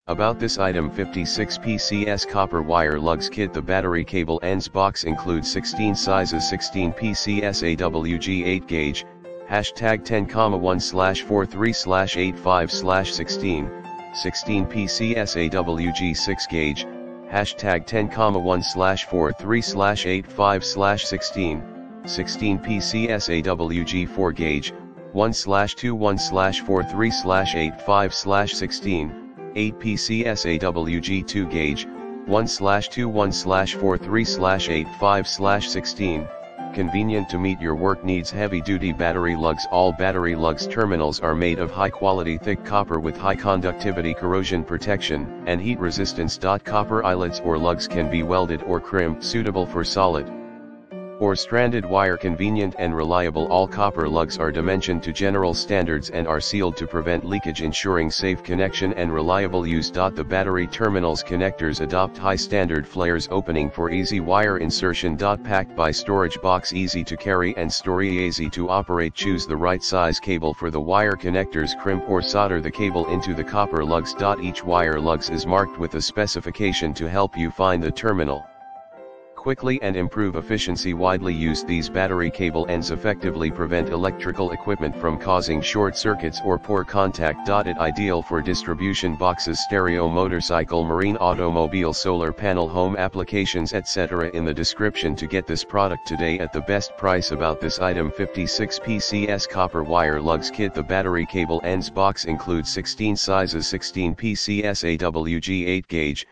About this item 56PCS copper wire lugs kit. The battery cable ends box includes 16 sizes 16PCS AWG 8 gauge, hashtag 10,1/43/85/16, 16PCS AWG 6 gauge, hashtag 10,1/43/85/16, 16PCS AWG 4 gauge, 1/21/43/85/16, 8PCS AWG 2 gauge, 1/21/43/85/16, convenient to meet your work needs. Heavy duty battery lugs. All battery lugs terminals are made of high quality thick copper with high conductivity, corrosion protection, and heat resistance. Copper eyelets or lugs can be welded or crimped, suitable for solid or stranded wire. Convenient and reliable. All copper lugs are dimensioned to general standards and are sealed to prevent leakage, ensuring safe connection and reliable use. The battery terminals connectors adopt high standard flares opening for easy wire insertion. Packed by storage box, easy to carry and store, easy to operate. Choose the right size cable for the wire connectors. Crimp or solder the cable into the copper lugs. Each wire lugs is marked with a specification to help you find the terminal quickly and improve efficiency. Widely used, these battery cable ends effectively prevent electrical equipment from causing short circuits or poor contact. It ideal for distribution boxes, stereo, motorcycle, marine, automobile, solar panel, home applications, etc. in the description to get this product today at the best price. About this item 56PCS copper wire lugs kit. The battery cable ends box includes 16 sizes 16PCS AWG 8 gauge,